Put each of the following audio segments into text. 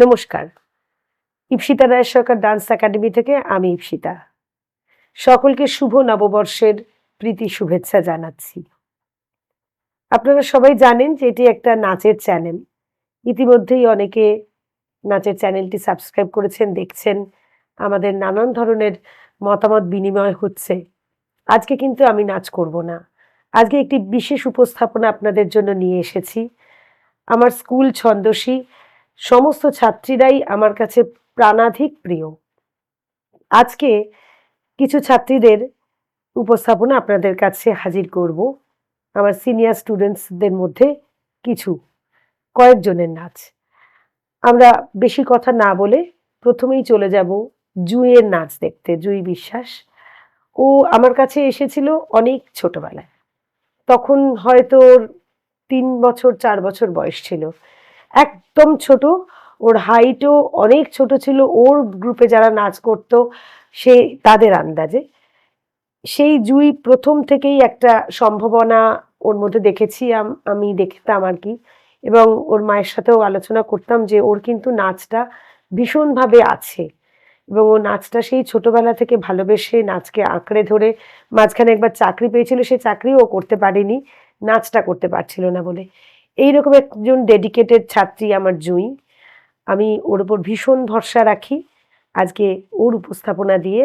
নমস্কার। ইপ্সিতা রায় সরকার dance academy থেকে আমি ইপ্সিতা। সকলকে শুভ নববর্ষের প্রীতি শুভেচ্ছা জানাচ্ছি। আপনারা সবাই জানেন যে এটি একটা নাচের চ্যানেল। ইতিমধ্যেই অনেকে নাচের চ্যানেলটি সাবস্ক্রাইব করেছেন, দেখছেন। আমাদের নানান ধরনের মতামত বিনিময় হচ্ছে। আজকে কিন্তু আমি নাচ করব না। আজকে একটি বিশেষ উপস্থাপনা আপনাদের জন্য নিয়ে এসেছি। আমার স্কুল ছন্দসী সমস্ত ছাত্রীরাই আমার কাছে প্রাণাধিক প্রিয়। আজকে কিছু ছাত্রীদের উপস্থাপনা আপনাদের কাছে হাজির করব। আমার সিনিয়র স্টুডেন্টসদের মধ্যে কয়েকজনের নাচ। আমরা বেশি কথা না বলে প্রথমেই চলে যাব জুঁইয়ের নাচ দেখতে। জুঁই বিশ্বাস, ও আমার কাছে এসেছিল অনেক ছোটবেলায়। তখন হয়তো ওর 3 বছর 4 বছর বয়স ছিল। একদম ছোট, ওর হাইটও অনেক ছোট ছিল। ওর গ্রুপে যারা নাচ করতো তাদের আন্দাজে সেই জুঁই প্রথম থেকেই একটা সম্ভাবনা ওর মধ্যে দেখেছি, আমি দেখতাম আর কি। এবং ওর মায়ের সাথেও আলোচনা করতাম যে ওর কিন্তু নাচটা ভীষণভাবে আছে এবং ও নাচটা সেই ছোটবেলা থেকে ভালোবেসে নাচকে আঁকড়ে ধরে মাঝখানে একবার চাকরি পেয়েছিল, সে চাকরিও ও করতে পারেনি, নাচটা করতে পারছিল না বলে। এইরকম একজন ডেডিকেটেড ছাত্রী আমার জুঁই। আমি ওর উপর ভীষণ ভরসা রাখি। আজকে ওর উপস্থাপনা দিয়ে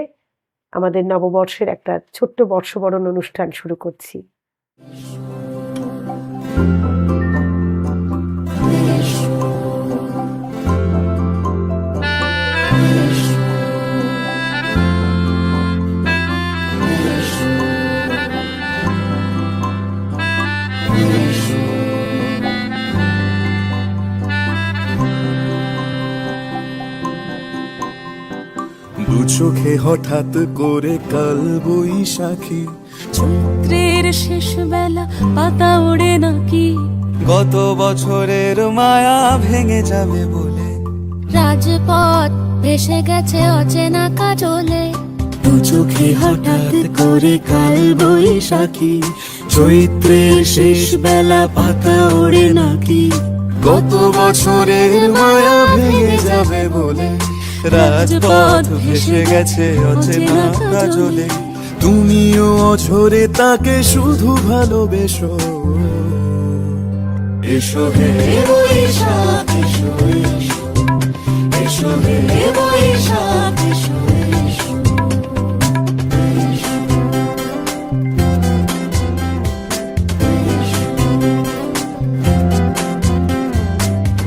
আমাদের নববর্ষের একটা ছোট্ট বর্ষবরণ অনুষ্ঠান শুরু করছি। দু চোখে হঠাৎ করে কাল বৈশাখী, চৈত্রের শেষ বেলা পাতা ওড়ে নাকি, গত বছরের মায়া ভেঙে যাবে বলে রাজপথ ভেসে গেছে অচেনা কাজলে। দু চোখে হঠাৎ করে কাল বৈশাখী, চৈত্রের শেষ বেলা পাতা ওড়ে নাকি, গত বছরের মায়া ভেঙে যাবে বলে রাজপথ ভেসে গেছে অচেনা কাজলে। তুমিও অঝরে তাকে শুধু ভালোবেসো। এসো হে বৈশাখ এসো, এসো হে বৈশাখ এসো।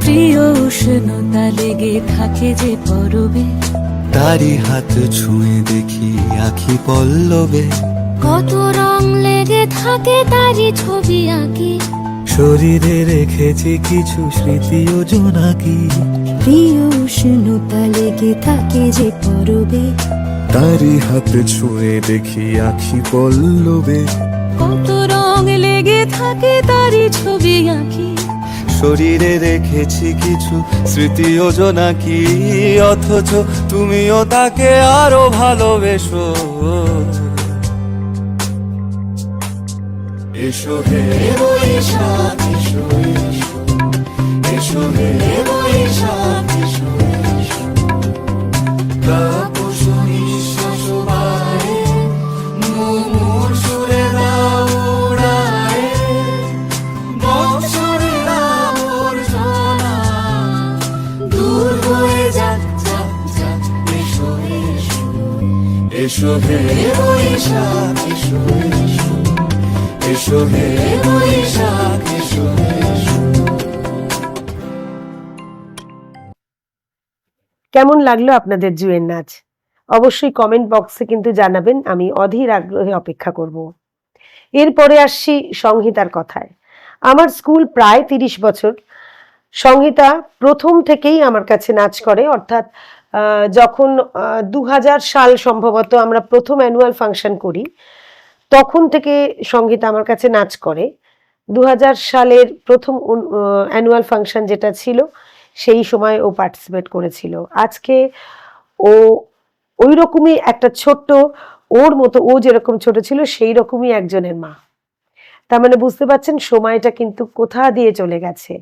প্রিয় উষ্ণতা লেগে থাকে যে পরবে, তারি হাত ছুঁয়ে দেখি আখি পল্লবে, কত রং লেগে থাকে তারই ছবি আঁকি। শরীরে রেখেছি কিছু স্মৃতি ও জোনাকি। প্রিয় উষ্ণতা লেগে থাকে যে পরবে, তারি হাত ছুঁয়ে দেখি আখি পল্লবে, কত রং লেগে থাকে তারই ছবি আঁকি। শরীরে রেখেছি কিছু স্মৃতি ও জোনাকি, অথচ তুমিও তাকে আরো ভালোবেসো। এসো হে বৈশাখ এসো, এসো হে বৈশাখ এসো। তাপস নিঃশ্বাস বাড়ে, মুমুর সুরে দাও উড়ায়ে, বৎসরের আবর্জনা দূর হয়ে যাক যাক যাক। এসো এসো, এসো হে বৈশাখ এসো, এসো হে বৈশাখ এসো। কেমন লাগলো আপনাদের জুঁইয়ের নাচ? অবশ্যই কমেন্ট বক্সে কিন্তু জানাবেন, আমি অধীর আগ্রহে অপেক্ষা করব। এরপরে আসছি সংহিতার কথায়। আমার স্কুল প্রায় 30 বছর। সংহিতা প্রথম থেকেই আমার কাছে নাচ করে, অর্থাৎ যখন 2000 সাল সম্ভবত আমরা প্রথম অ্যানুয়াল ফাংশন করি, তখন থেকে সংগীতা আমার কাছে নাচ করে। 2000 সালের প্রথম অ্যানুয়াল ফাংশন যেটা ছিল, সেই সময় ও পার্টিসিপেট করেছিল। আজকে ও ওই রকমই একটা ছোট্ট, ওর মতো ও যেরকম ছোট ছিল সেই রকমই একজনের মা। তার মানে বুঝতে পারছেন সময়টা কিন্তু কোথা দিয়ে চলে গেছে।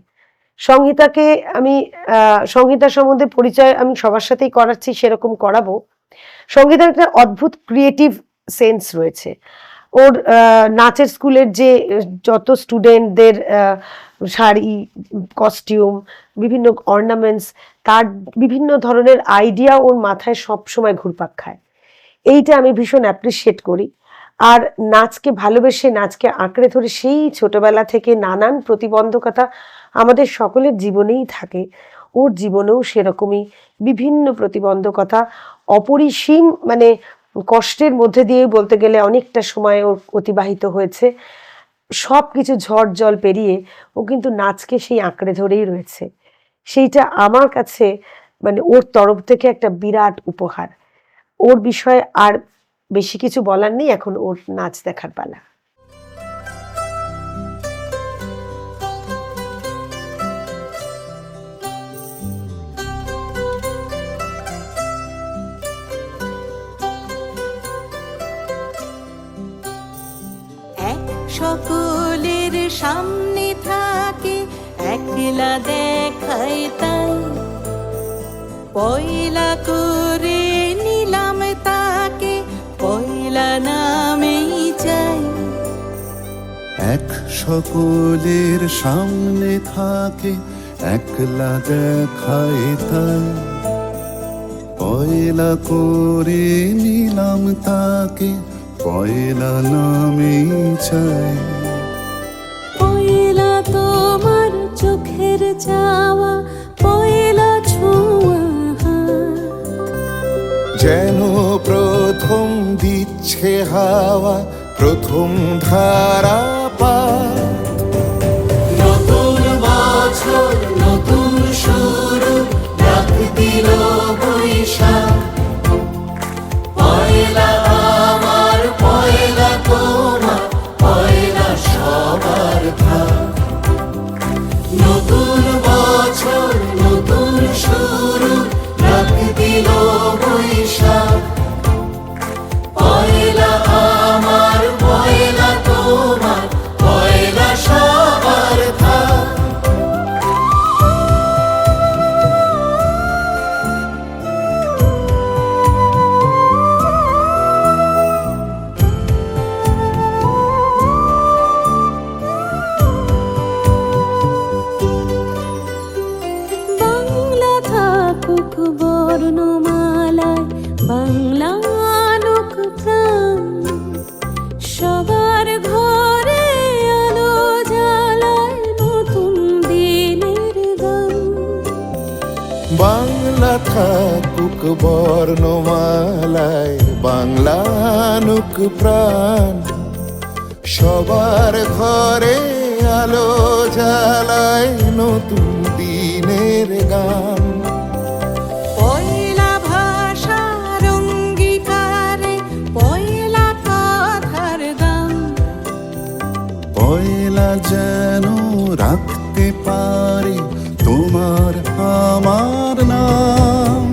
সংহিতাকে আমি সংহিতা সম্বন্ধে পরিচয় আমি সবার সাথেই করাচ্ছি, সেরকম করাবো। সংগীতার একটা অদ্ভুত ক্রিয়েটিভ সেন্স রয়েছে। ওর নাচের স্কুলের যে যত স্টুডেন্টদের শাড়ি, কস্টিউম, বিভিন্ন অর্নামেন্টস, তার বিভিন্ন ধরনের আইডিয়া ওর মাথায় সব সময় ঘুরপাক খায়। এইটা আমি ভীষণ অ্যাপ্রিসিয়েট করি। আর নাচকে ভালোবেসে, নাচকে আঁকড়ে ধরে সেই ছোটবেলা থেকে নানান প্রতিবন্ধকতা আমাদের সকলের জীবনেই থাকে, ওর জীবনেও সেরকমই বিভিন্ন প্রতিবন্ধকতা, অপরিসীম মানে কষ্টের মধ্যে দিয়ে বলতে গেলে অনেকটা সময় ওর অতিবাহিত হয়েছে। সব কিছু ঝড় জল পেরিয়ে ও কিন্তু নাচকে সেই আঁকড়ে ধরেই রয়েছে। সেইটা আমার কাছে মানে ওর তরফ থেকে একটা বিরাট উপহার। ওর বিষয়ে আর বেশি কিছু বলার নেই, এখন ওর নাচ দেখার পালা। এক সকলের সামনে থাকে একলা দেখায় তাই, পয়লা করে নিলাম তাকে, পয়লা নামেই চাই। এক সকলের সামনে থাকে একলা দেখায় তাই, পয়লা করে নিলাম তাকে, পয়লা নামেই চাই। পয়লা তোমার চোখের চাওয়া, পয়লা ছোঁয়া হাত, যেন প্রথম দিচ্ছে হাওয়া, প্রথম ধারা পাত। নতুন বছর নতুন শুরু, ডাক দিল বৈশাখ। পয়লা আমার, পয়লা তোমার, পয়লা সবার ভাগ। নতুন বছর নতুন শুরু, ডাক দিল বৈশাখ। পয়লা আমার, পয়লা তোমার, পয়লা সবার ভাগ। বাংলা থাকুক বর্ণমালায়, বাংলা আনুক প্রাণ, সবার ঘরে আলো জ্বালায় নতুন দিনের গান। বাংলা থাকুক বর্ণমালায়, বাংলা আনুক প্রাণ, সবার ঘরে আলো জ্বালায় নতুন দিনের গান। পয়লা ভাষার অঙ্গীকারে, পয়লা কথার দাম। পয়লা যেন রাখতে পারে তোমার আমার নাম।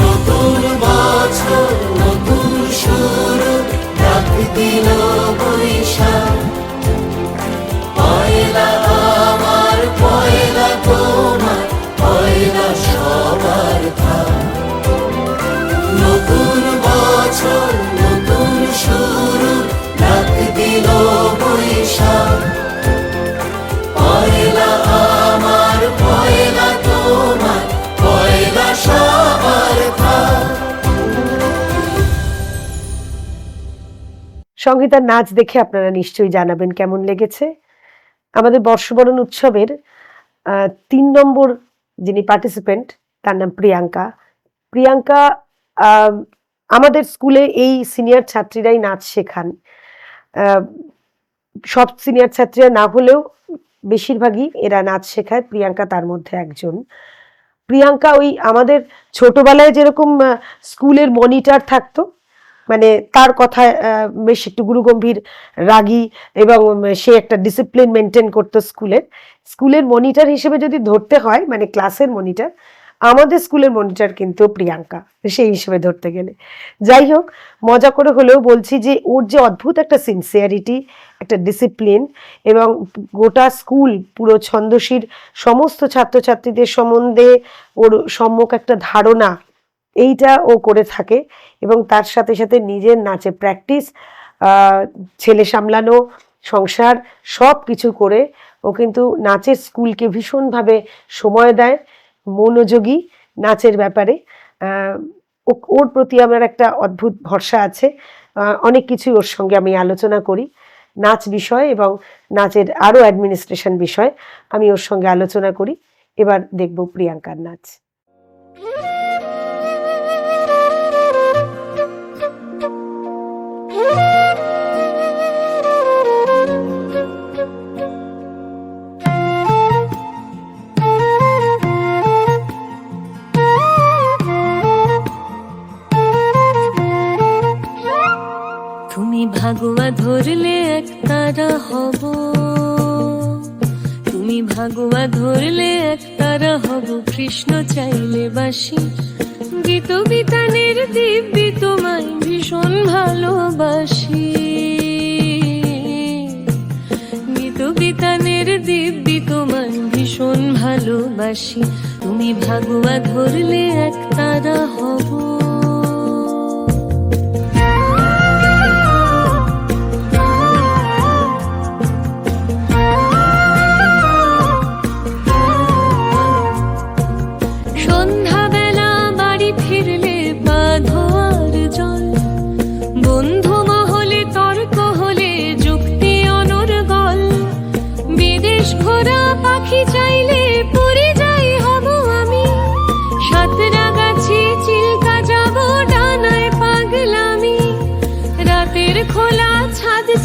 নতুন বছর নতুন শুরু, ডাক দিল বৈশাখ। পয়লা আমার, পয়লা তোমার, পয়লা সবার ভাগ। নতুন বছর নতুন শুরু, ডাক দিল বৈশাখ। পয়লা আমার, পয়লা তোমার, পয়লা সবার ভাগ। সংগীতার নাচ দেখে আপনারা নিশ্চয়ই জানাবেন কেমন লেগেছে। আমাদের বর্ষবরণ উৎসবের 3 নম্বর যিনি পার্টিসিপেন্ট, তার নাম প্রিয়াঙ্কা। প্রিয়াঙ্কা আমাদের স্কুলে এই সিনিয়র ছাত্রীরাই নাচ শেখান। সব সিনিয়র ছাত্রীরা না হলেও বেশিরভাগই এরা নাচ শেখায়, প্রিয়াঙ্কা তার মধ্যে একজন। প্রিয়াঙ্কা ওই আমাদের ছোটবেলায় যেরকম স্কুলের মনিটর থাকতো, মানে তার কথায় বেশ একটু গুরুগম্ভীর, রাগী, এবং সে একটা ডিসিপ্লিন মেনটেন করতো স্কুলের মনিটর হিসেবে যদি ধরতে হয়, মানে ক্লাসের মনিটর, আমাদের স্কুলের মনিটর কিন্তু প্রিয়াঙ্কা, সেই হিসেবে ধরতে গেলে। যাই হোক, মজা করে হলেও বলছি যে ওর যে অদ্ভুত একটা সিনসিয়ারিটি, একটা ডিসিপ্লিন, এবং গোটা স্কুল পুরো ছন্দশীর সমস্ত ছাত্রছাত্রীদের সম্বন্ধে ওর সম্যক একটা ধারণা, এইটা ও করে থাকে। এবং তার সাথে সাথে নিজের নাচে প্র্যাকটিস, ছেলে সামলানো, সংসার সব কিছু করে ও কিন্তু নাচের স্কুলকে ভীষণভাবে সময় দেয়, মনোযোগী নাচের ব্যাপারে। ওর প্রতি আমার একটা অদ্ভুত ভরসা আছে। অনেক কিছুই ওর সঙ্গে আমি আলোচনা করি নাচ বিষয় এবং নাচের আরও অ্যাডমিনিস্ট্রেশন বিষয় আমি ওর সঙ্গে আলোচনা করি। এবার দেখব প্রিয়াঙ্কার নাচ। তুমি ভাগুয়া ধরলে এক তারা হব, তুমি ভাগুয়া ধরলে এক তারা হব, কৃষ্ণ চাইলে বাসি, গীত বিতানের দিব্যি তোমায় ভীষণ ভালোবাসি, গীত বিতানের দিব্যি তোমায় ভীষণ ভালোবাসি, তুমি ভাগুয়া ধরলে এক তারা হব।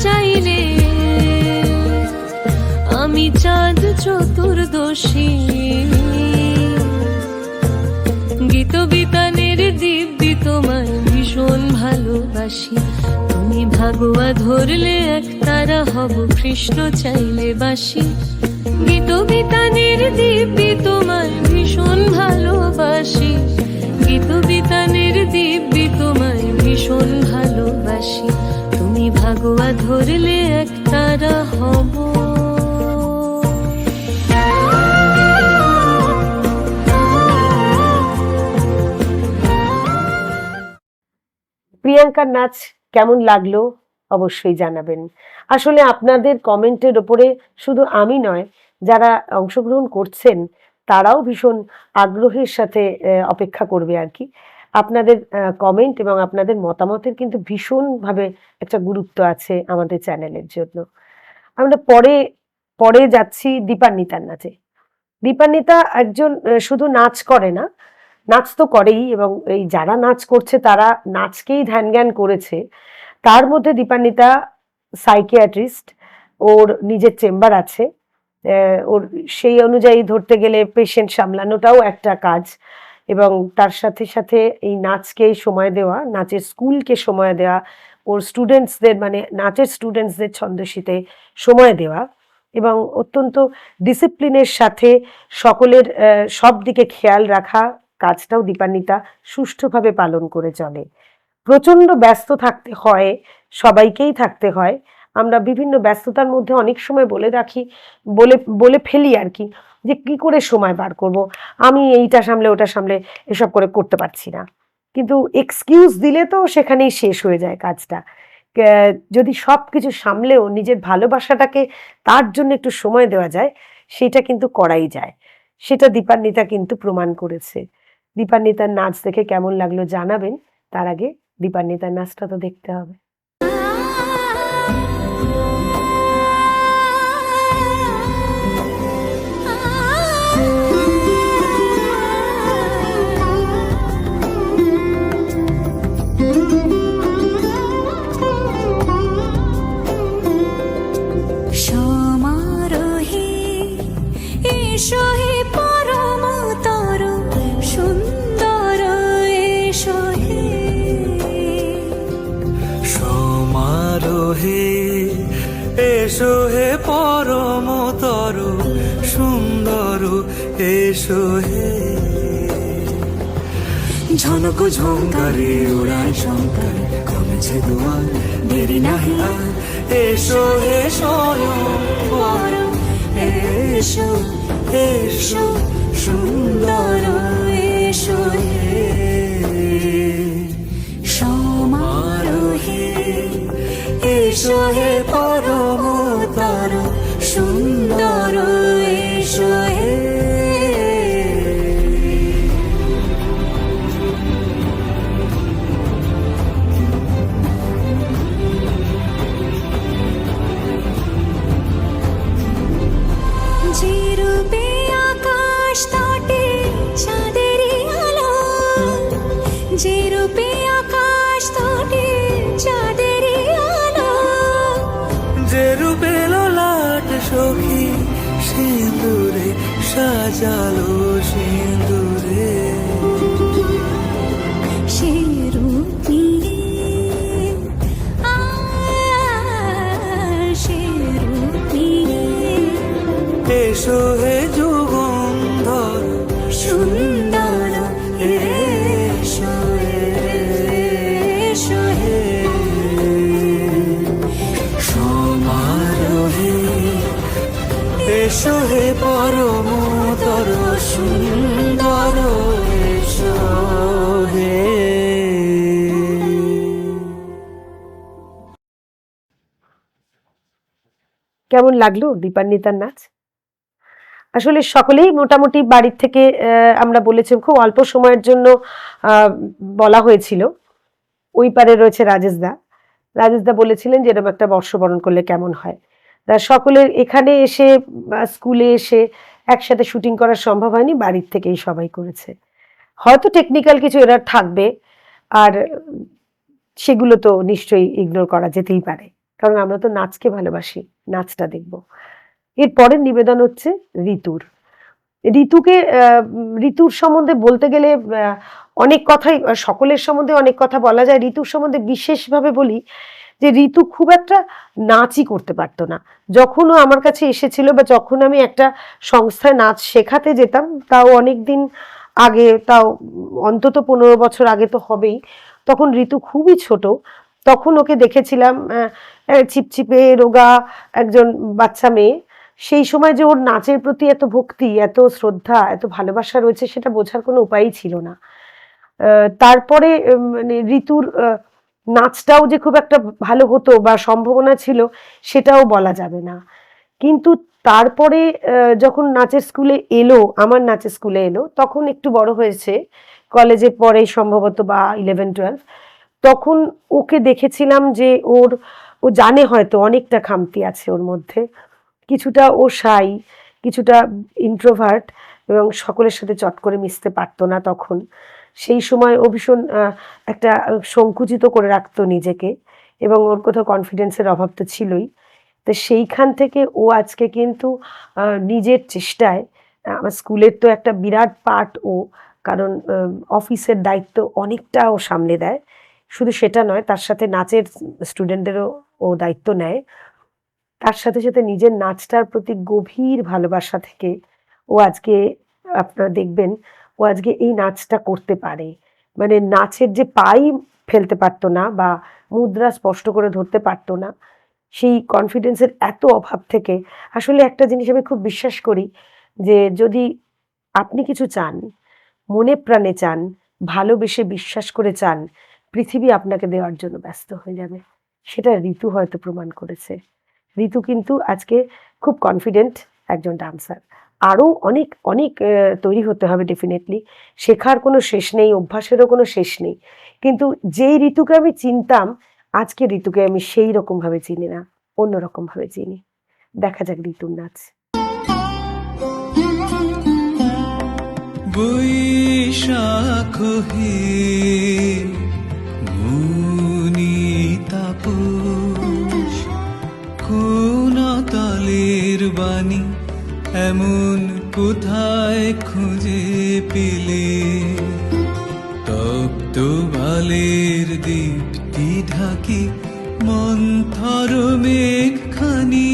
চাইলে আমি চাঁদ চতুর্দশী, গীত বিতানের দিব্যি তোমায় ভীষণ ভালোবাসি, তুমি ভাগুয়া ধরলে এক তারা হব, কৃষ্ণ চাইলে বাসি, গীত বিতানের দিব্যি তোমায় ভীষণ ভালোবাসি, গীত বিতানের দিব্যি তোমায় ভীষণ ভালোবাসি, তুমি ভাগুয়া ধরলে এক তারা হব। প্রিয়াঙ্কার নাচ কেমন লাগলো অবশ্যই জানাবেন। আসলে আপনাদের কমেন্টের ওপরে শুধু আমি নয়, যারা অংশগ্রহণ করছেন তারাও ভীষণ আগ্রহের সাথে অপেক্ষা করবে আর কি। আপনাদের কমেন্ট এবং আপনাদের মতামতের কিন্তু ভীষণভাবে একটা গুরুত্ব আছে আমাদের চ্যানেলের জন্য। আমরা পরে যাচ্ছি দীপান্বিতার নাচে। দীপান্বিতা একজন শুধু নাচ করে না, নাচ তো করেই, এবং এই যারা নাচ করছে তারা নাচকেই ধ্যান জ্ঞান করেছে। তার মধ্যে দীপান্বিতা সাইকিয়াট্রিস্ট, ওর নিজের চেম্বার আছে, ওর সেই অনুযায়ী ধরতে গেলে পেশেন্ট সামলানোটাও একটা কাজ, এবং তার সাথে সাথে এই নাচকে সময় দেওয়া, নাচের স্কুলকে সময় দেওয়া, ওর স্টুডেন্টসদের মানে নাচের স্টুডেন্টসদের ছন্দশীতে সময় দেওয়া, এবং অত্যন্ত ডিসিপ্লিনের সাথে সকলের সব দিকে খেয়াল রাখা কাজটাও দীপান্বিতা সুষ্ঠুভাবে পালন করে চলে। প্রচণ্ড ব্যস্ত থাকতে হয়, সবাইকেই থাকতে হয়। আমরা বিভিন্ন ব্যস্ততার মধ্যে অনেক সময় বলে ফেলি আর কি, যে কি করে সময় বার করব, আমি এইটা সামলে ওটা সামলে এসব করে করতে পারছি না। কিন্তু এক্সকিউজ দিলে তো সেখানেই শেষ হয়ে যায় কাজটা। যদি সব কিছু সামলেও নিজের ভালোবাসাটাকে তার জন্য একটু সময় দেওয়া যায়, সেটা কিন্তু করাই যায়। সেটা দীপান্বিতা কিন্তু প্রমাণ করেছে। দীপান্বিতার নাচ দেখে কেমন লাগলো জানাবেন। তার আগে দীপান্বিতার নাচটা তো দেখতে হবে। এসো হে পরমতর সুন্দর, এসো হে ঝনক ঝঙ্কারে উড়ায় শঙ্কর কমেছে দুয়ার দেরি নাহি আর এসো এসো পরম এসো এসো সুন্দর এসো হে সমারোহে এসো হে পরমতর সুন্দর এসো হে যে রূপে আকাশ তটে চাঁদেরই আলো, যে রূপে আকাশ তটে চাঁদেরই আলো, যে রূপে ললাট সখী সিঁদুরে সাজালো সিঁদুরে সে রূপ নিয়ে সে রূপ নিয়ে এসো হে যুগন্ধর সুন্দর এসো এসো হে সমারোহে এসো হে পরমতর সুন্দর এসো হে। কেমন লাগলো দীপান্বিতার নাচ? আসলে সকলেই মোটামুটি বাড়ির থেকে আমরা বলেছি, খুব অল্প সময়ের জন্য বলা হয়েছিল। ওই পারে রয়েছে রাজেশদা। রাজেশদা বলেছিলেন যে এরকম একটা বর্ষবরণ করলে কেমন হয়। তা সকলের এখানে এসে স্কুলে এসে একসাথে শুটিং করা সম্ভব হয়নি, বাড়ির থেকেই সবাই করেছে। হয়তো টেকনিক্যাল কিছু এরর থাকবে, আর সেগুলো তো নিশ্চয়ই ইগনোর করা যেতেই পারে, কারণ আমরা তো নাচকে ভালোবাসি, নাচটা দেখব। এর পরের নিবেদন হচ্ছে ঋতুর। ঋতুর সম্বন্ধে বলতে গেলে অনেক কথাই, সকলের সম্বন্ধে অনেক কথা বলা যায়। ঋতুর সম্বন্ধে বিশেষভাবে বলি যে ঋতু খুব একটা নাচই করতে পারতো না। যখনও আমার কাছে এসেছিল বা যখন আমি একটা সংস্থায় নাচ শেখাতে যেতাম, তাও অনেক দিন আগে, তাও অন্তত 15 বছর আগে তো হবেই, তখন ঋতু খুবই ছোট। তখন ওকে দেখেছিলাম চিপচিপে রোগা একজন বাচ্চা মেয়ে। সেই সময় যে ওর নাচের প্রতি এত ভক্তি, এত শ্রদ্ধা, এত ভালোবাসা রয়েছে, সেটা বোঝার কোনো উপায়ই ছিল না। তারপরে মানে ঋতুর নাচটাও যে খুব একটা ভালো হতো বা সম্ভাবনা ছিল, সেটাও বলা যাবে না। কিন্তু তারপরে যখন নাচের স্কুলে এলো, আমার নাচের স্কুলে এলো, তখন একটু বড় হয়েছে, কলেজে পড়ে সম্ভবত, বা 11-12, তখন ওকে দেখেছিলাম যে ও জানে হয়তো অনেকটা খামতি আছে ওর মধ্যে। কিছুটা ও শাই, কিছুটা ইন্ট্রোভার্ট, এবং সকলের সাথে চট করে মিশতে পারতো না তখন। সেই সময় ও ভীষণ একটা সংকুচিত করে রাখতো নিজেকে, এবং ওর কোথাও কনফিডেন্সের অভাব তো ছিলই। তো সেইখান থেকে ও আজকে কিন্তু নিজের চেষ্টায়, আমার স্কুলের তো একটা বিরাট পার্ট ও, কারণ অফিসের দায়িত্ব অনেকটা ও সামলে দেয়। শুধু সেটা নয়, তার সাথে নাচের স্টুডেন্টদেরও ও দায়িত্ব নেয়। তার সাথে সাথে নিজের নাচটার প্রতি গভীর ভালোবাসা থেকে ও আজকে, আপনারা দেখবেন, ও আজকে এই নাচটা করতে পারে। মানে নাচের যে পাই ফেলতে পারতো না বা মুদ্রা স্পষ্ট করে ধরতে পারতো না, সেই কনফিডেন্সের এত অভাব থেকে, আসলে একটা জিনিস আমি খুব বিশ্বাস করি, যে যদি আপনি কিছু চান, মনে প্রাণে চান, ভালোবেসে বিশ্বাস করে চান, পৃথিবী আপনাকে দেওয়ার জন্য ব্যস্ত হয়ে যাবে। সেটা ঋতু হয়তো প্রমাণ করেছে। ঋতু কিন্তু আজকে খুব কনফিডেন্ট একজন ডান্সার। আরও অনেক অনেক তৈরি হতে হবে ডেফিনেটলি। শেখার কোনো শেষ নেই, অভ্যাসেরও কোনো শেষ নেই। কিন্তু যেই ঋতুকে আমি চিনতাম, আজকে ঋতুকে আমি সেই রকমভাবে চিনি না, অন্যরকমভাবে চিনি। দেখা যাক ঋতুর নাচ। বৈশাখ হে মুনি তাপস, কোন তালের বাণী এমন কোথায় খুঁজে পেলে? তপ্ত বালের দীপ্তি ঢাকি মন্থর মেঘখানি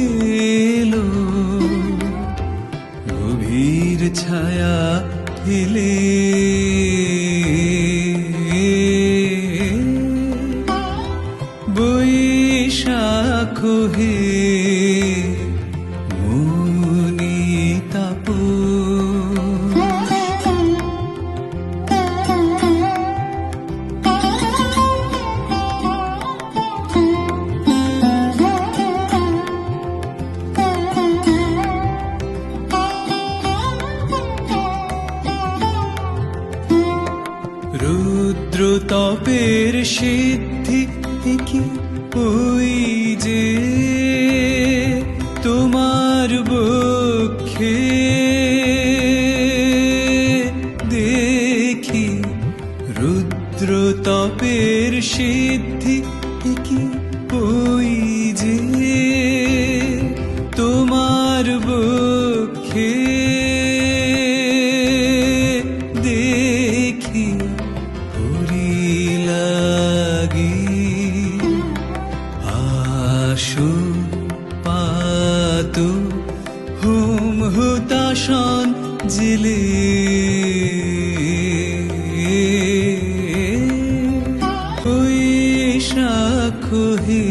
এলো, গভীর ছায়া এলে বৈশাখ হে মুনিতাপ রুদ্র তপের সিদ্ধি কি ওই যে তোমার বক্ষে দেখি রুদ্র তপের সিদ্ধি কি ওই যে তোমার বক্ষে দেখি পুরি লাগি আশু পাতু হুম হুতাশন জিলে বৈশাখ হে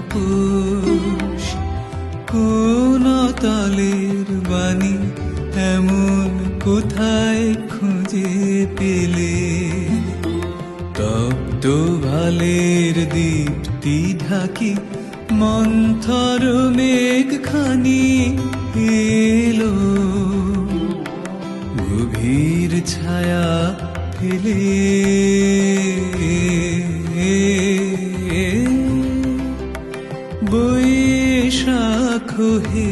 মুনিতাপস কোন তলের বাণী এমন কোথায় খুঁজে পেলে তপ্ত ভালের দীপ্তি ঢাকি মন্থর মেঘখানি এলো গভীর ছায়া ফেলে বৈশাখ হে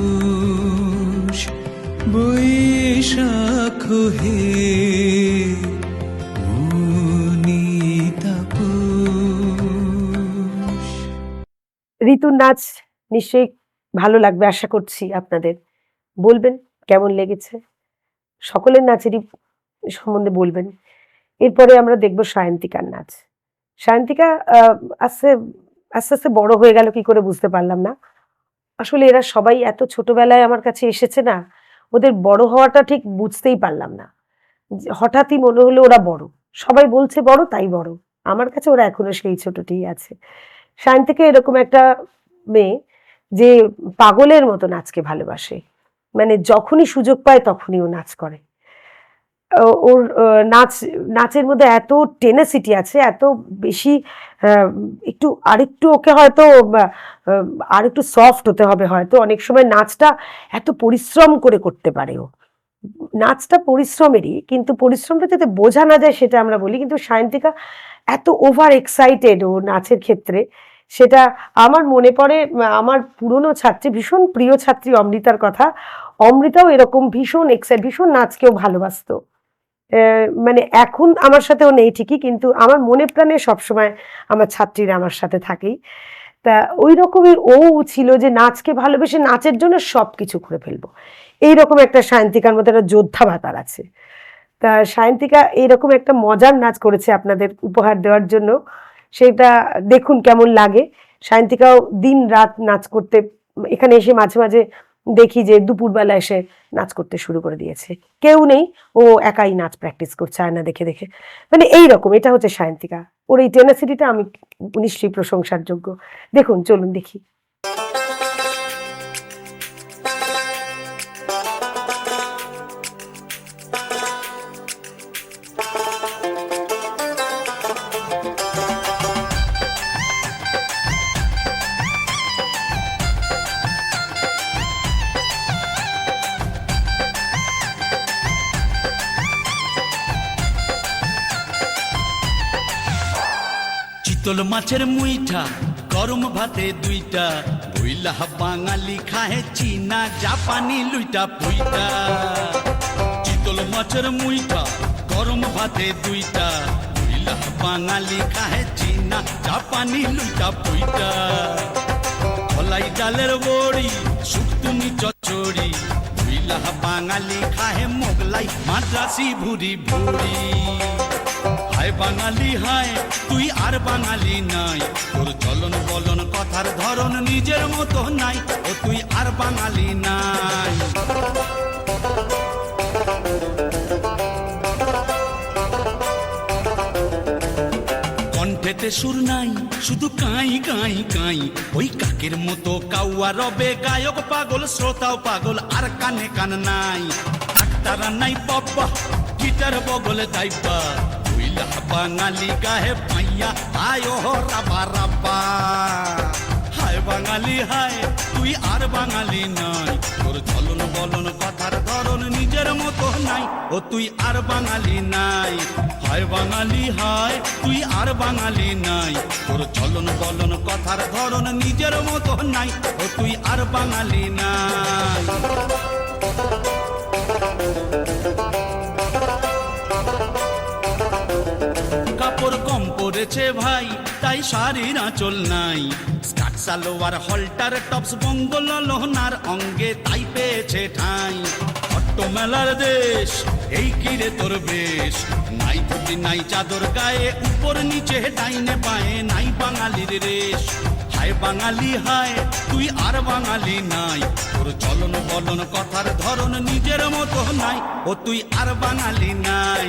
মুনিতাপস বৈশাখ হে মুনিতাপস। ঋতুর নাচ নিশ্চয়ই ভালো লাগবে আশা করছি আপনাদের। বলবেন কেমন লেগেছে, সকলের নাচেরই সম্বন্ধে বলবেন। এরপরে আমরা দেখব সায়ন্তিকার নাচ। সায়ন্তিকা আস্তে আস্তে বড় হয়ে গেল কি করে বুঝতে পারলাম না। আসলে এরা সবাই এত ছোটবেলায় আমার কাছে এসেছে না, ওদের বড় হওয়াটা ঠিক বুঝতেই পারলাম না। হঠাৎই মনে হলো ওরা বড়, সবাই বলছে বড় তাই বড়, আমার কাছে ওরা এখনো সেই ছোটটি আছে। সায়ন্তিকা এরকম একটা মেয়ে যে পাগলের মতো নাচকে ভালোবাসে, মানে যখনই সুযোগ পায় তখনই ও নাচ করে। ওর নাচের মধ্যে এত টেনেসিটি আছে, এত বেশি আরেকটু ওকে হয়তো আরেকটু সফট হতে হবে, হয়তো অনেক সময় নাচটা এত পরিশ্রম করে করতে পারে ও। নাচটা পরিশ্রমেরই, কিন্তু পরিশ্রমটা যাতে বোঝা না যায় সেটা আমরা বলি, কিন্তু সায়ন্তিকা এত ওভার এক্সাইটেড ও নাচের ক্ষেত্রে, সেটা আমার মনে পড়ে আমার পুরনো ছাত্রী, ভীষণ প্রিয় ছাত্রী অমৃতার কথা। অমৃতাও এরকম ভীষণ ভীষণ নাচকেও ভালোবাসতো। মানে এখন আমার সাথেও নেই ঠিকই, কিন্তু আমার মনে প্রাণে সবসময় আমার ছাত্রীরা আমার সাথে থাকেই। তা ওই রকমের ও ছিল যে নাচকে ভালোবেসে নাচের জন্য সবকিছু করে ফেলবো, এইরকম একটা সায়ন্তিকার মধ্যে একটা যোদ্ধা ভাতার আছে। তা সায়ন্তিকা এইরকম একটা মজার নাচ করেছে আপনাদের উপহার দেওয়ার জন্য, সেটা দেখুন কেমন লাগে। সায়ন্তিকাও দিন রাত নাচ করতে, এখানে এসে মাঝে মাঝে দেখি যে দুপুরবেলা এসে নাচ করতে শুরু করে দিয়েছে, কেউ নেই, ও একাই নাচ প্র্যাকটিস করছে আয়না দেখে দেখে। মানে এইরকম, এটা হচ্ছে সায়ন্তিকা। ওর এই টেনাসিটিটা আমি নিশ্চয়ই প্রশংসার যোগ্য। দেখুন, চলুন দেখি। চিতল মাছের মুইঠা গরম ভাতে দুইটা, বইলা বাঙালি খাহে চীনা জাপানি লুইটা পুইটা। চিতল মাছের মুইঠা গরম ভাতে দুইটা, বইলা বাঙালি খাহে চীনা জাপানি লুইটা পুইটা। কলাই ডালের বড়ি শুকতুনি চচ্চড়ি, বইলা বাঙালি খাহে মোগলাই মাদ্রাসি ভুরি ভুরি। হায় বাঙালি হায়, তুই আর বাঙালি নাই, তোর চলন বলন কথা কথার ধরন নিজের মতো নাই, ও তুই আর বাঙালি নাই। কণ্ঠেতে সুর নাই, শুধু কাই কাই কাই, ওই কাকের মতো কাউয়া রবে গায়ক পাগল, শ্রোতাও পাগল, আর কানে কান নাই। ডাক্তার নাই বাবা, গিটার বগলে দাইবা, তুইলা বাঙালি গাহে পাইয়া আয় ও রাবা রাবা। হায় বাঙালি হায়, তুই আর বাঙালি নাই, তোর চলন বলন কথার ধরন নিজের মতো নাই, ও তুই আর বাঙালি নাই। হায় বাঙালি হায়, তুই আর বাঙালি নাই, তোর চলন বলন কথার ধরন নিজের মতো নাই, ও তুই আর বাঙালি নাই। কাপড় কম পড়েছে ভাই, তাই শাড়ির আঁচল নাই, স্কার্ট সালোয়ার হলটার টপস বঙ্গল লোহনার অঙ্গে তাই পেয়েছে ঠাঁই। অট্ট মেলার দেশ এই কিরে তোর বেশ, নাই ধুতি নাই চাদর গায়ে, উপর নিচে ডাইনে বায়ে নাই বাঙালির রেশ। হায় বাঙালি হায়, তুই আর বাঙালি নাই, তোর চলন বলন কথার ধরন নিজের মতো নাই, ও তুই আর বাঙালি নাই।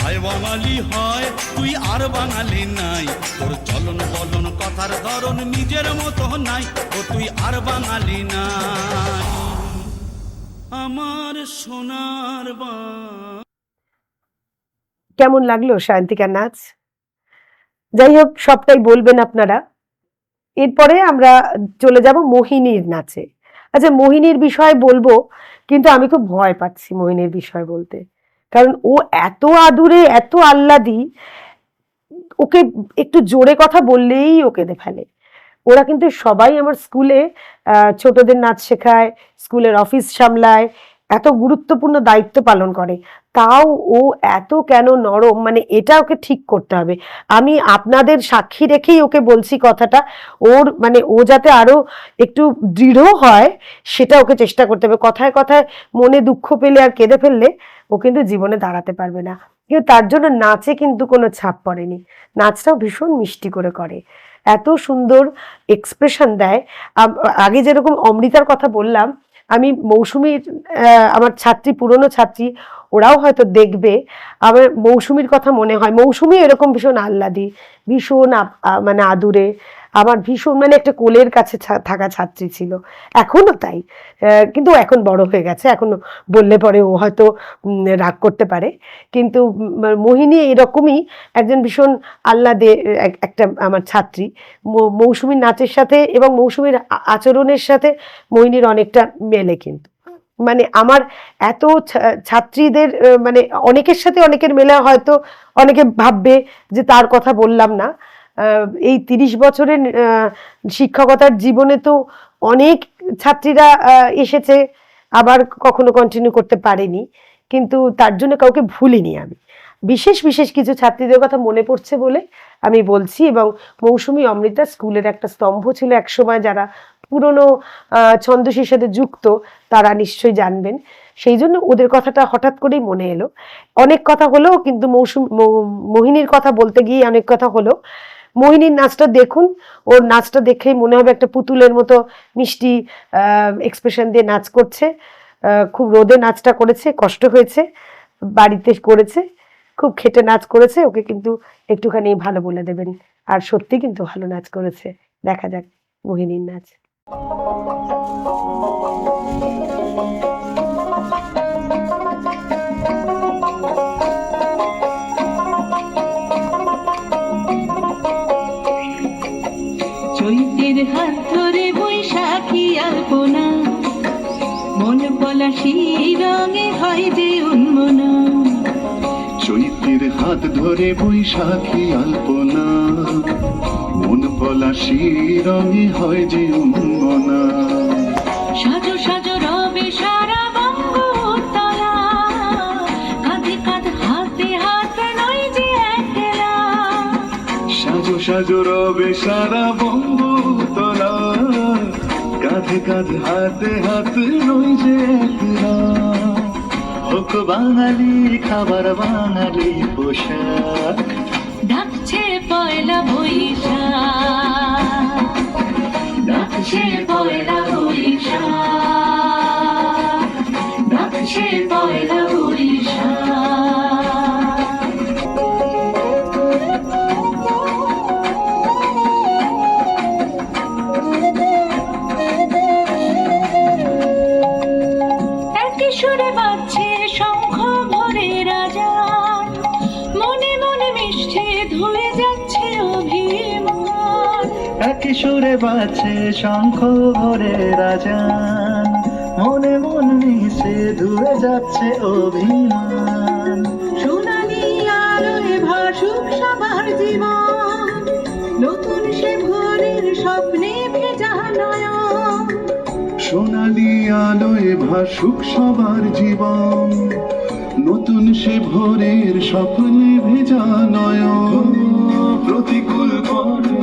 হায় বাঙালি হয়, তুই আর বাঙালি নাই, তোর চলন বলন কথার ধরন নিজের মতো নাই, ও তুই আর বাঙালি নাই। আমার সোনার বা। কেমন লাগলো সায়ন্তিকার নাচ? যাই হোক, সবটাই বলবেন আপনারা। এরপরে আমরা চলে যাব মোহিনীর নাচে। আচ্ছা, মোহিনীর বিষয়ে বলবো, কিন্তু আমি খুব ভয় পাচ্ছি মোহিনীর বিষয় বলতে, কারণ ও এত আদুরে, এত আহ্লাদি, ওকে একটু জোরে কথা বললেই ও কেঁদে ফেলে। ওরা কিন্তু সবাই আমার স্কুলে ছোটদের নাচ শেখায়, স্কুলের অফিস সামলায়, এত গুরুত্বপূর্ণ দায়িত্ব পালন করে, তাও ও এত কেন নরম, মানে এটা ওকে ঠিক করতে হবে। আমি আপনাদের সাক্ষী রেখেই ওকে বলছি কথাটা, ওর মানে ও যাতে আরো একটু দৃঢ় হয় সেটা ওকে চেষ্টা করতে হবে। কথায় কথায় মনে দুঃখ পেলে আর কেঁদে ফেললে ও কিন্তু জীবনে দাঁড়াতে পারবে না। কিন্তু তার জন্য নাচে কিন্তু কোনো ছাপ পড়েনি, নাচটাও ভীষণ মিষ্টি করে করে, এত সুন্দর এক্সপ্রেশন দেয়। আগে যেরকম অমৃতার কথা বললাম, আমি মৌসুমীর, আমার ছাত্রী, পুরনো ছাত্রী, ওরাও হয়তো দেখবে, আমার মৌসুমীর কথা মনে হয়। মৌসুমী এরকম ভীষণ আহ্লাদি, ভীষণ মানে আদুরে, আমার ভীষণ মানে একটা কোলের কাছে থাকা ছাত্রী ছিল, এখনো তাই, কিন্তু এখন বড় হয়ে গেছে, এখন বললে পরে ও হয়তো রাগ করতে পারে। কিন্তু মোহিনী এরকমই একজন ভীষণ আহ্লাদে একটা আমার ছাত্রী। মৌসুমীর নাচের সাথে এবং মৌসুমীর আচরণের সাথে মোহিনীর অনেকটা মেলে। কিন্তু মানে আমার এত ছাত্রীদের, মানে অনেকের সাথে অনেকের মেলে, হয়তো অনেকে ভাববে যে তার কথা বললাম না। এই 30 বছরের শিক্ষকতার জীবনে তো অনেক ছাত্রীরা এসেছে, আবার কখনো কন্টিনিউ করতে পারেনি, কিন্তু তার জন্য কাউকে ভুলিনি আমি। বিশেষ বিশেষ কিছু ছাত্রীদের কথা মনে পড়ছে বলে আমি বলছি। এবং মৌসুমী, অমৃতা স্কুলের একটা স্তম্ভ ছিল একসময়, যারা পুরনো ছন্দশীর সাথে যুক্ত তারা নিশ্চয়ই জানবেন, সেই জন্য ওদের কথাটা হঠাৎ করেই মনে এলো। অনেক কথা হলো, কিন্তু মোহিনীর কথা বলতে গিয়ে অনেক কথা হলো। মোহিনীর নাচটা দেখুন, ওর নাচটা দেখেই মনে হবে একটা পুতুলের মতো মিষ্টি এক্সপ্রেশন দিয়ে নাচ করছে। খুব রোদে নাচটা করেছে, কষ্ট হয়েছে, বাড়িতে করেছে, খুব খেটে নাচ করেছে। ওকে কিন্তু একটুখানি ভালো বলে দেবেন, আর সত্যি কিন্তু ভালো নাচ করেছে। দেখা যাক মোহিনীর নাচ। চৈতের হাত ধরে বৈশাখী আলপনা, মন পলাশি রঙে হয় যে উন্মনা। চৈতের হাত ধরে বৈশাখী আলপনা, মন পলাশি রঙে হয় যে উন্মনা। সাজো সাজো রবে সারা বঙ্গোত্তরা, কাঁধে কাঁধ হাতে হাতে নয় যে একলা। সাজো সাজো রবে সারা বঙ্গোত্তরা, কাঁধে কাঁধ হাতে হাতে রই যে একলা। হোক বাঙালি খাবার, বাঙালি পোশাক, ডাকছে পয়লা বৈশাখ। সুরে বাজছে শঙ্খ ভরে রাজান, মনে মন মিশে দূরে যাচ্ছে অভিমান। সোনালি আলোয় ভাসুক সবার জীবন, নতুন সে ভোরের স্বপ্নে ভেজা নয়ন। সোনালি আলোয় ভাসুক সবার জীবন, নতুন সে ভোরের স্বপ্নে ভেজা নয়ন। প্রতিকূল পথে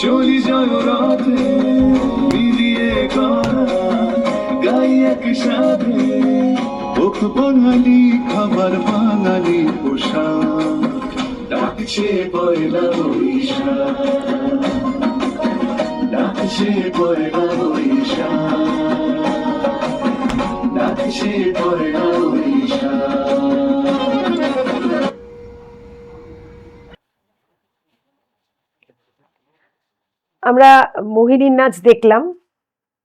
চলি যায় রাতে, মিলিয়ে গাই একসাথে, ওক বাঙালি খাবার বাঙালি পোশাক, ডাকছে পয়লা বৈশাখ, ডাকছে পয়লা বৈশাখ, ডাকছে পয়লা বৈশাখ। আমরা মোহিনীর নাচ দেখলাম,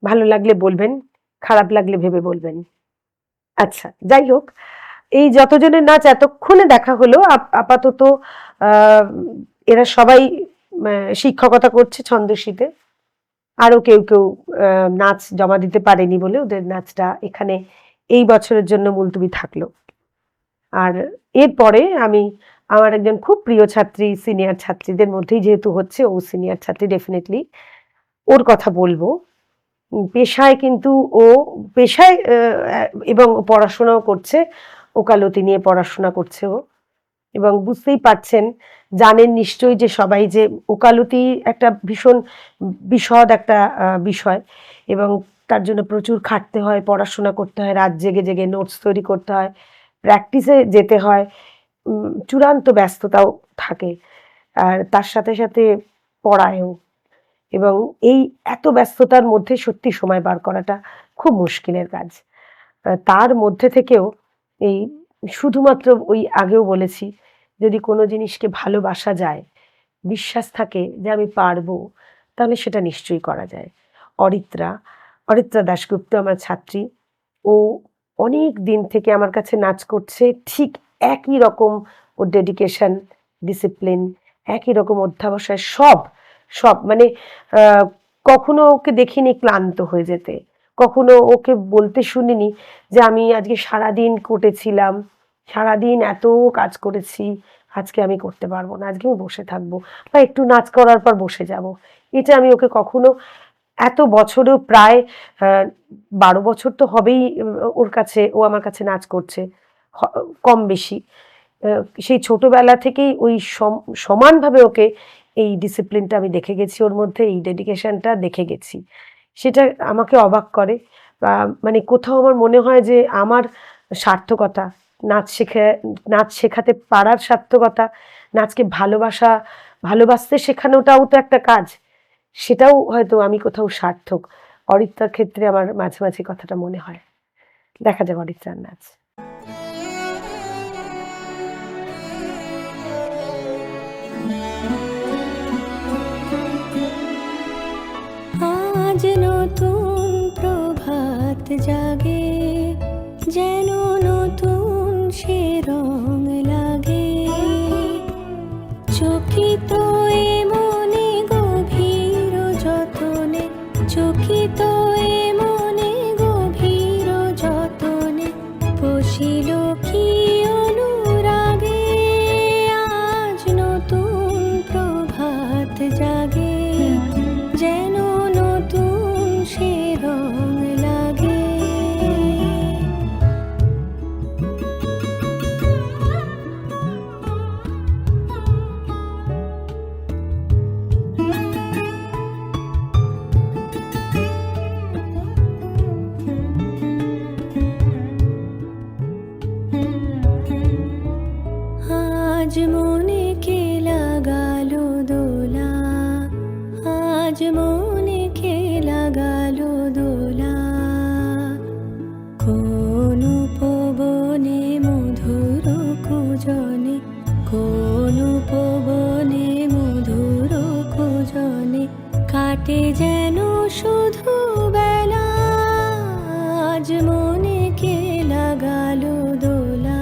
ভালো লাগলে বলবেন, খারাপ লাগলে ভেবে বলবেন। আচ্ছা, যাই হোক, এই যতজনের নাচ এতক্ষণে দেখা হলো, আপাতত এরা সবাই শিক্ষকতা করছে ছন্দশীতে। আরো কেউ কেউ নাচ জমা দিতে পারেনি বলে ওদের নাচটা এখানে এই বছরের জন্য মুলতুবি থাকলো। আর এরপরে আমি আমার একজন খুব প্রিয় ছাত্রী, সিনিয়র ছাত্রীদের মধ্যেই যেহেতু হচ্ছে, ও সিনিয়র ছাত্রী, ডেফিনেটলি ওর কথা বলবো। পেশায় কিন্তু ও পেশায় এবং পড়াশোনাও করছে, ওকালতি নিয়ে পড়াশোনা করছে ও। এবং বুঝতেই পারছেন, জানেন নিশ্চয়ই যে সবাই, যে ওকালতি একটা ভীষণ বিশদ একটা বিষয়, এবং তার জন্য প্রচুর খাটতে হয়, পড়াশোনা করতে হয়, রাত জেগে জেগে নোটস তৈরি করতে হয়, প্র্যাকটিসে যেতে হয়, চূড়ান্ত ব্যস্ততাও থাকে, আর তার সাথে সাথে পড়ায়ও। এবং এই এত ব্যস্ততার মধ্যে সত্যি সময় বার করাটা খুব মুশকিলের কাজ। তার মধ্যে থেকেও এই শুধুমাত্র ওই আগেও বলেছি, যদি কোনো জিনিসকে ভালোবাসা যায়, বিশ্বাস থাকে যে আমি পারবো, তাহলে সেটা নিশ্চয়ই করা যায়। অরিত্রা দাশগুপ্ত আমার ছাত্রী, ও অনেক দিন থেকে আমার কাছে নাচ করছে, ঠিক একই রকম ওর ডেডিকেশন, ডিসিপ্লিন, একই রকম অধ্যাবসায়, সব মানে কখনো ওকে দেখিনি ক্লান্ত হয়ে যেতে, কখনো ওকে বলতে শুনিনি যে আমি আজকে সারাদিন কোটেছিলাম, সারাদিন এত কাজ করেছি, আজকে আমি করতে পারবো না, আজকে আমি বসে থাকবো, বা একটু নাচ করার পর বসে যাব। এটা আমি ওকে কখনো, এত বছরেও প্রায় 12 বছর তো হবেই ওর কাছে, ও আমার কাছে নাচ করছে, কম বেশি। সেই ছোটবেলা থেকেই ওই সমানভাবে ওকে এই ডিসিপ্লিনটা আমি দেখে গেছি ওর মধ্যে, এই ডেডিকেশনটা দেখে গেছি। সেটা আমাকে অবাক করে, বা মানে কোথাও আমার মনে হয় যে আমার সার্থকতা, নাচ শেখাতে পারার সার্থকতা, নাচকে ভালোবাসতে শেখানোটাও তো একটা কাজ, সেটাও হয়তো আমি কোথাও সার্থক। অরিত্রার ক্ষেত্রে আমার মাঝে মাঝে কথাটা মনে হয়। দেখা যাক অরিত্রার নাচ। আজ নতুন প্রভাত জাগে, যেন নতুন সে রং লাগে, চকিত এ মনে গভীর যতনে, চকিত এ মনে গভীর যতনে, বসিল কি অনুরাগে, আজ নতুন প্রভাত জাগে, যেন নতুন সে রং লাগে। আজ মনে কে লাগালো দোলা, আজ মনে কে লাগালো দোলা, কোন পবনে মধুর কুজনে, কোন পবনে মধুর কুজনে, কাটে যেন শুধু বেলা, আজ মনে কে লাগালো দোলা,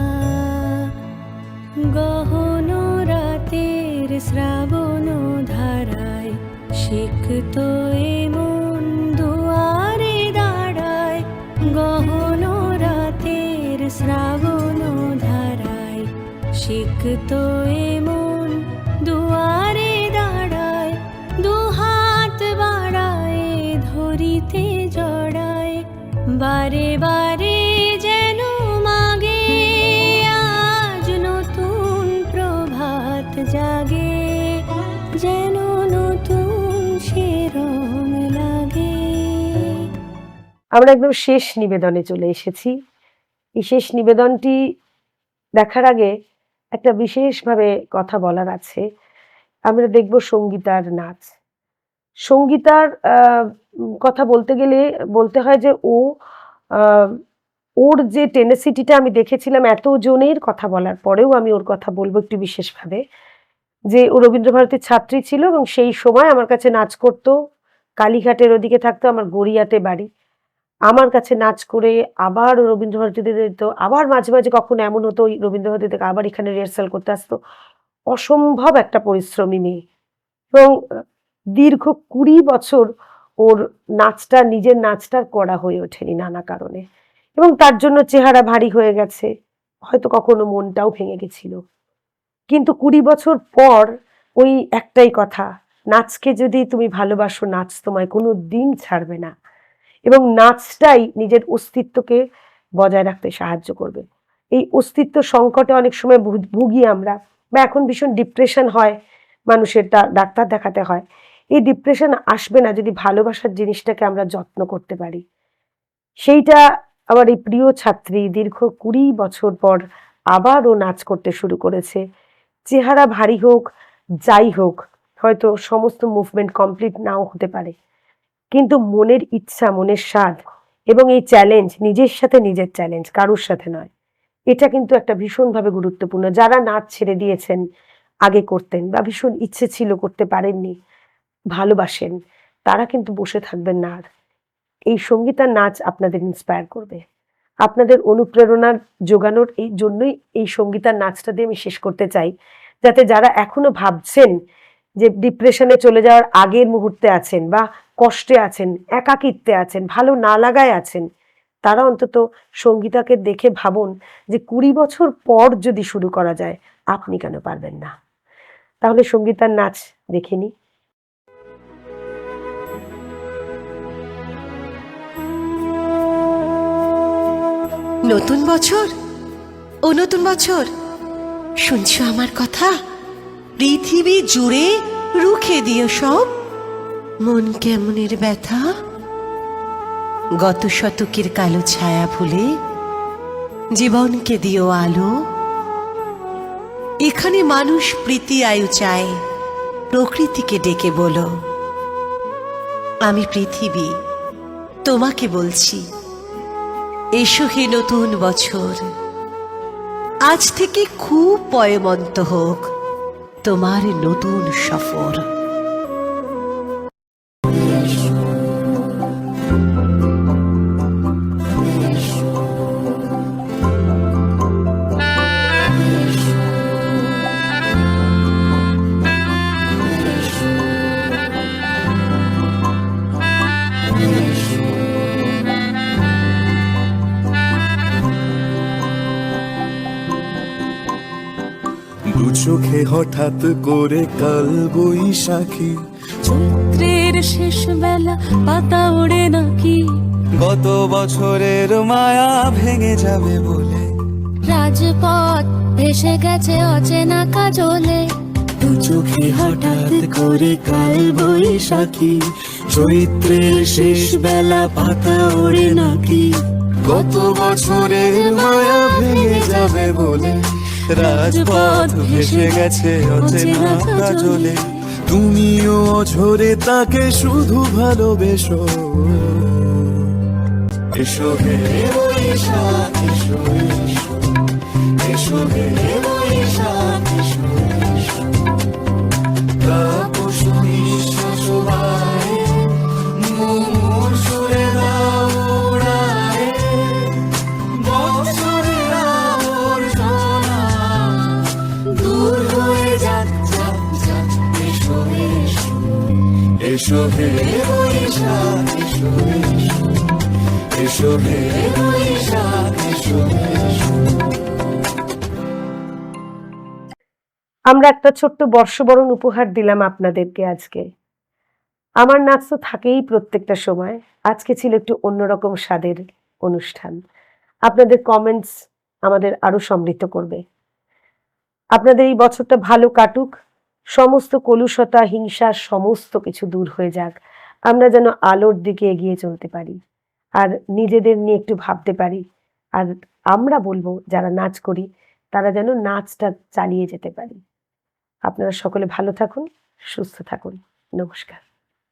গহন রাতের শ্রাবণ ধারায় সে সিক্ত এমন দুয়ারে দাঁড়ায়, গহন রাতের শ্রাবণ ধারায়। সিক্ত এমন দুয়ারে দাঁড়ায়, দুহাত বাড়ায় ধরিতে জড়ায়। বারে বারে যেন মাগে, আজ নতুন প্রভাত জাগে, যেন নতুন সে রং লাগে। আমরা একদম শেষ নিবেদনে চলে এসেছি। এই শেষ নিবেদনটি দেখার আগে একটা বিশেষভাবে কথা বলার আছে। আমরা দেখব সঙ্গীতার নাচ। সঙ্গীতার কথা বলতে গেলে বলতে হয় যে ওর যে টেনেসিটিটা আমি দেখেছিলাম এত জনের কথা বলার পরেও আমি ওর কথা বলবো একটু বিশেষভাবে, যে ও রবীন্দ্রভারতীর ছাত্রী ছিল এবং সেই সময় আমার কাছে নাচ করতো। কালীঘাটের ওদিকে থাকতো, আমার গড়িয়াতে বাড়ি। আমার কাছে নাচ করে আবার ও রবীন্দ্রভারতীতে যেত, আবার মাঝে মাঝে কখনো এমন হতো ওই রবীন্দ্রভারতী থেকে আবার এখানে রিহার্সাল করতে আসতো। অসম্ভব একটা পরিশ্রমী মেয়ে এবং দীর্ঘ 20 বছর ওর নাচটা, নিজের নাচটার করা হয়ে ওঠেনি নানা কারণে, এবং তার জন্য চেহারা ভারী হয়ে গেছে, হয়তো কখনো মনটাও ভেঙে গেছিল। কিন্তু 20 বছর পর ওই একটাই কথা, নাচকে যদি তুমি ভালোবাসো, নাচ তোমায় কোনো দিন ছাড়বে না, এবং নাচটাই নিজের অস্তিত্বকে বজায় রাখতে সাহায্য করবে। এই অস্তিত্ব সংকটে অনেক সময় ভুগি আমরা, বা এখন ভীষণ ডিপ্রেশন হয় মানুষের, ডাক্তার দেখাতে হয়। এই ডিপ্রেশন আসবে না যদি ভালোবাসার জিনিসটাকে আমরা যত্ন করতে পারি। সেইটা আমার এই প্রিয় ছাত্রী দীর্ঘ 20 বছর পর আবার ও নাচ করতে শুরু করেছে। চেহারা ভারী হোক, যাই হোক, হয়তো সমস্ত মুভমেন্ট কমপ্লিট নাও হতে পারে, কিন্তু মনের ইচ্ছা, মনের স্বাদ এবং এই চ্যালেঞ্জ, নিজের সাথে নিজের চ্যালেঞ্জ, কারোর সাথে নয়, এটা কিন্তু একটা ভীষণভাবে গুরুত্বপূর্ণ। যারা নাচ ছেড়ে দিয়েছেন, আগে করতেন বা ভীষণ ইচ্ছে ছিল করতে পারেননি, ভালোবাসেন, তারা কিন্তু বসে থাকবেন না। আর এই সঙ্গীতার নাচ আপনাদের ইন্সপায়ার করবে, আপনাদের অনুপ্রেরণার যোগানোর এই জন্যই এই সঙ্গীতার নাচটা দিয়ে আমি শেষ করতে চাই, যাতে যারা এখনো ভাবছেন যে ডিপ্রেশনে চলে যাওয়ার আগের মুহূর্তে আছেন, বা কষ্টে আছেন, একাকিত্বে আছেন, ভালো না লাগায় আছেন, তারা অন্তত সঙ্গীতাকে দেখে ভাবুন যে 20 বছর পর যদি শুরু করা যায়, আপনি কেন পারবেন না? তাহলে সঙ্গীতার নাচ দেখে নি। নতুন বছর, ও নতুন বছর, শুনছো আমার কথা? পৃথিবী জুড়ে রুখে দিও সব মন কেমনের ব্যথা। গত শতকের কালো ছায়া ভুলে জীবনকে দিও আলো। এখানে মানুষ প্রীতি আয়ু চায়, প্রকৃতিকে ডেকে বলো, আমি পৃথিবী তোমাকে বলছি, এসো হে নতুন বছর। আজ থেকে খুব পয়মন্ত হোক তোমার নতুন সফর। দু চোখে হঠাৎ করে কাল বৈশাখী, চৈত্রের শেষ বেলা পাতা ওড়ে নাকি, গত বছরের মায়া ভেঙে যাবে বলে রাজপথ ভেসে গেছে অচেনা কাজলে। দু চোখে হঠাৎ করে কাল বৈশাখী, চৈত্রের শেষ বেলা পাতা ওড়ে নাকি, গত বছরের মায়া ভেঙে যাবে বলে রাজপথ ভেসে গেছে অচেনা কাজলে। তুমিও ঝরে তাকে শুধু ভালোবেসো, এসো হে বৈশাখ, এসো এসো, এসো হে বৈশাখ, এসো এসো। তাপস নিঃশ্বাস বায়ে, মুমুর সুরে দাও উড়ায়ে, বৎসরের আবর্জনা দূর হয়ে যাক, যাক, যাক, এসো এসো, এসো হে বৈশাখ এসো এসো, এসো হে বৈশাখ এসো এসো। আমরা একটা ছোট্ট বর্ষবরণ উপহার দিলাম আপনাদেরকে আজকে। আমার নাচ তো থাকেই প্রত্যেকটা সময়, আজকে ছিল একটু অন্যরকম স্বাদের অনুষ্ঠান। আপনাদের কমেন্টস আমাদের আরো সমৃদ্ধ করবে। আপনাদের এই বছরটা ভালো কাটুক, সমস্ত কলুষতা হিংসা সমস্ত কিছু দূর হয়ে যাক, আমরা যেন আলোর দিকে এগিয়ে চলতে পারি আর নিজেদের নিয়ে একটু ভাবতে পারি। আর আমরা বলবো যারা নাচ করি তারা যেন নাচটা চালিয়ে যেতে পারি। আপনারা সকলে ভালো থাকুন, সুস্থ থাকুন। নমস্কার।